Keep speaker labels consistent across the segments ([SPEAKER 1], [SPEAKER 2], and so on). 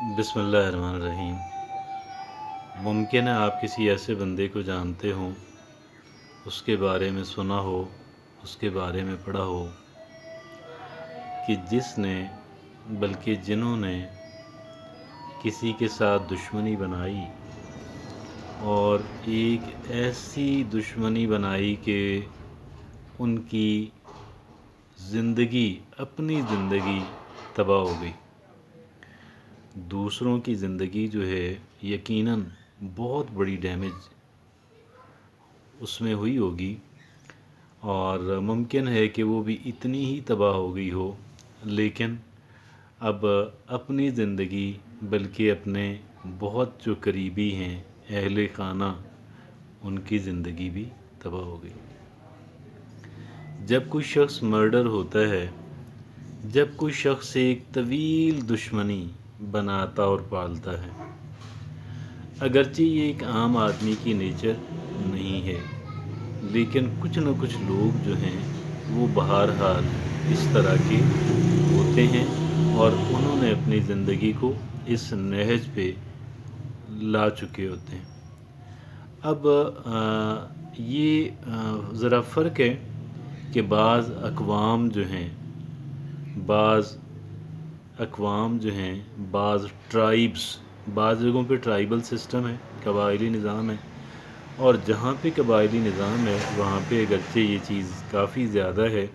[SPEAKER 1] बिस्मिल्लाहिर्रहमानिर्रहीम। मुमकिन है आप किसी ऐसे बंदे को जानते हों, उसके बारे में सुना हो, उसके बारे में पढ़ा हो कि जिसने बल्कि जिन्होंने किसी के साथ दुश्मनी बनाई और एक ऐसी दुश्मनी बनाई कि उनकी अपनी ज़िंदगी तबाह हो गई। दूसरों की ज़िंदगी जो है यकीनन बहुत बड़ी डैमेज उसमें हुई होगी और मुमकिन है कि वो भी इतनी ही तबाह हो गई हो, लेकिन अब अपनी ज़िंदगी बल्कि अपने बहुत जो करीबी हैं अहले खाना, उनकी ज़िंदगी भी तबाह हो गई। जब कोई शख्स मर्डर होता है, जब कोई शख्स एक तवील दुश्मनी बनाता और पालता है, अगरचे ये एक आम आदमी की नेचर नहीं है, लेकिन कुछ न कुछ लोग जो हैं वो बहरहाल इस तरह के होते हैं और उन्होंने अपनी ज़िंदगी को इस नहज पे ला चुके होते हैं। अब ये ज़रा फ़र्क है कि बाज़ अक़वाम जो हैं, बाज़ ट्राइब्स, बाज़ जगहों पे ट्राइबल सिस्टम है, कबायली निज़ाम है, और जहाँ पे कबायली निज़ाम है वहाँ पे अगरचे ये चीज़ काफ़ी ज़्यादा है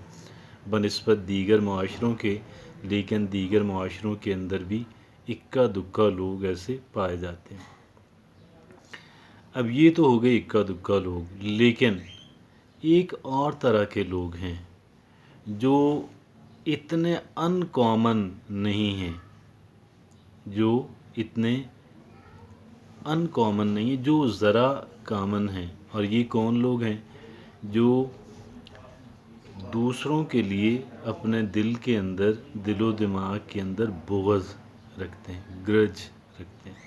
[SPEAKER 1] बनिस्बत दीगर मुआशरों के, लेकिन दीगर मुआशरों के अंदर भी इक्का दुक्का लोग ऐसे पाए जाते हैं। अब ये तो हो गए इक्का दुक्का लोग, लेकिन एक और तरह के लोग हैं जो इतने अनकॉमन नहीं हैं, जो ज़रा कॉमन हैं। और ये कौन लोग हैं? जो दूसरों के लिए अपने दिल के अंदर, दिलो दिमाग के अंदर बुग़्ज़ रखते हैं, ग्रज रखते हैं,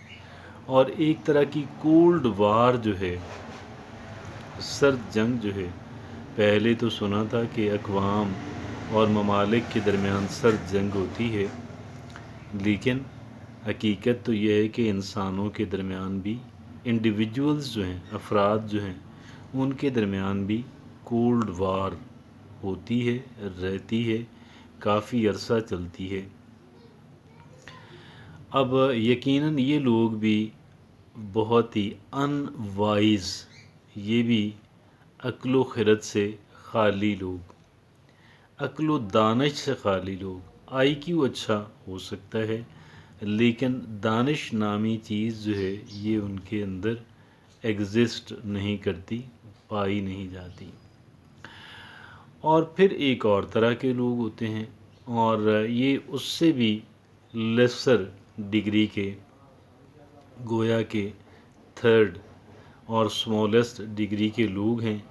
[SPEAKER 1] और एक तरह की कोल्ड वार जो है, सर्द जंग जो है, पहले तो सुना था कि अक़वाम और ममालिक के दरमियान सर्द जंग होती है, लेकिन हकीकत तो यह है कि इंसानों के दरमियान भी, इंडिविजुअल्स जो हैं, अफराद जो हैं, उनके दरमियान भी कोल्ड वार होती है, रहती है, काफ़ी अरसा चलती है। अब यकीनन ये लोग भी बहुत ही अनवाइज़, ये भी अक्ल खिरत से खाली लोग, अक्ल दानिश से खाली लोग। IQ अच्छा हो सकता है, लेकिन दानिश नामी चीज़ जो है ये उनके अंदर एग्ज़िस्ट नहीं करती, पाई नहीं जाती। और फिर एक और तरह के लोग होते हैं, और ये उससे भी लेसर डिग्री के, गोया के थर्ड और स्मॉलेस्ट डिग्री के लोग हैं।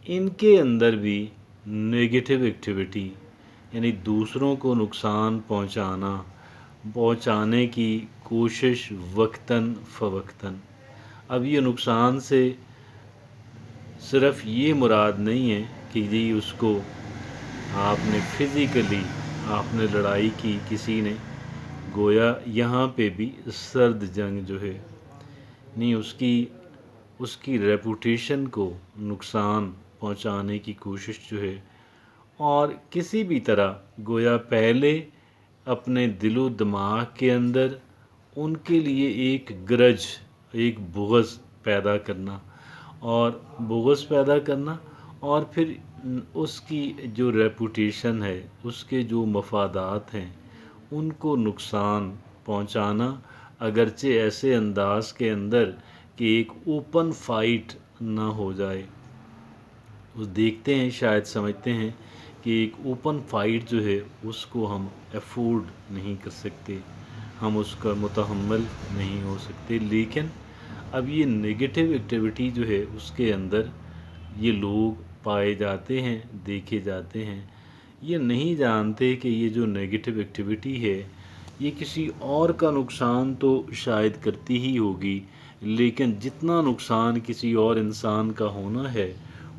[SPEAKER 1] इनके अंदर भी नेगेटिव एक्टिविटी, यानी दूसरों को नुकसान पहुंचाने की कोशिश वक्तन फ़वक्तन। अब ये नुकसान से सिर्फ़ ये मुराद नहीं है कि जी उसको आपने फ़िज़िकली आपने लड़ाई की किसी ने, गोया यहाँ पे भी सर्द जंग जो है नहीं, उसकी रेपुटेशन को नुकसान पहुंचाने की कोशिश जो है, और किसी भी तरह गोया पहले अपने दिलो दिमाग के अंदर उनके लिए एक ग्रज, एक बुग़्ज़ पैदा करना, और फिर उसकी जो रेपुटेशन है, उसके जो मफादात हैं, उनको नुकसान पहुंचाना, अगरचे ऐसे अंदाज के अंदर कि एक ओपन फाइट ना हो जाए। वो देखते हैं, शायद समझते हैं कि एक ओपन फाइट जो है उसको हम अफोर्ड नहीं कर सकते, हम उसका मुतहम्मिल नहीं हो सकते। लेकिन अब ये नेगेटिव एक्टिविटी जो है उसके अंदर ये लोग पाए जाते हैं, देखे जाते हैं। ये नहीं जानते कि ये जो नेगेटिव एक्टिविटी है ये किसी और का नुकसान तो शायद करती ही होगी, लेकिन जितना नुकसान किसी और इंसान का होना है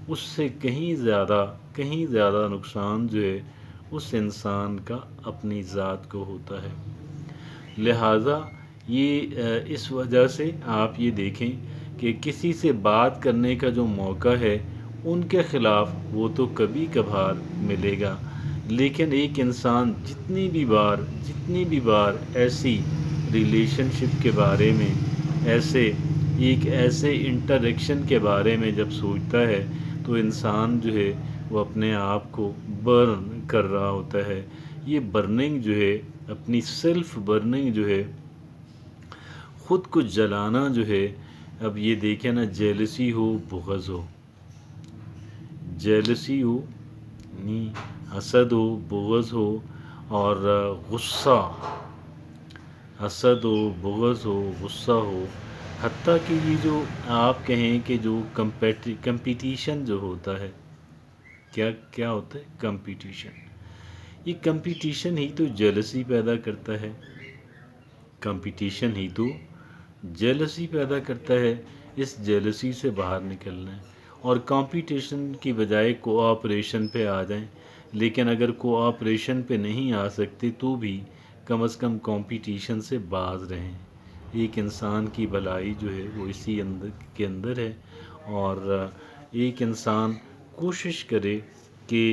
[SPEAKER 1] उससे कहीं ज़्यादा नुकसान जो है उस इंसान का अपनी ज़ात को होता है। लिहाजा یہ اس وجہ سے آپ یہ دیکھیں کہ کسی سے بات کرنے کا جو موقع ہے ان کے خلاف وہ تو کبھی کبھار ملے گا، لیکن ایک انسان جتنی بھی بار ایسی ریلیشن شپ کے بارے میں، ایسے انٹریکشن کے بارے میں جب سوچتا ہے تو انسان جو ہے وہ اپنے آپ کو برن کر رہا ہوتا ہے۔ یہ برننگ جو ہے، اپنی سیلف برننگ جو ہے، خود کو جلانا جو ہے، اب یہ دیکھیں نا، جیلسی ہو، بغض ہو، جیلسی ہو یعنی حسد ہو، بغض ہو، اور غصہ، حسد ہو، بغض ہو، غصہ ہو، حتیٰ کہ یہ جو آپ کہیں کہ جو کمپٹیشن جو ہوتا ہے، کیا ہوتا ہے کمپٹیشن؟ یہ کمپٹیشن ہی تو جیلسی پیدا کرتا ہے، کمپٹیشن ہی تو جیلسی پیدا کرتا ہے۔ اس جیلسی سے باہر نکلنا ہے اور کمپٹیشن کی بجائے کوآپریشن پہ آ جائیں، لیکن اگر کوآپریشن پہ نہیں آ سکتے تو بھی کم از کم کمپٹیشن سے باز رہیں۔ ایک انسان کی بھلائی جو ہے وہ اسی کے اندر ہے، اور ایک انسان کوشش کرے کہ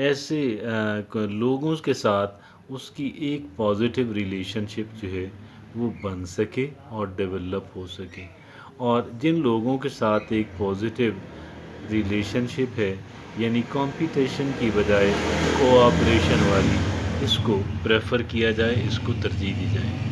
[SPEAKER 1] ایسے لوگوں کے ساتھ اس کی ایک پازیٹیو ریلیشن شپ جو ہے وہ بن سکے اور ڈیولپ ہو سکے، اور جن لوگوں کے ساتھ ایک پازیٹیو ریلیشن شپ ہے، یعنی کمپٹیشن کی بجائے کوآپریشن والی، اس کو پریفر کیا جائے، اس کو ترجیح دی جائے۔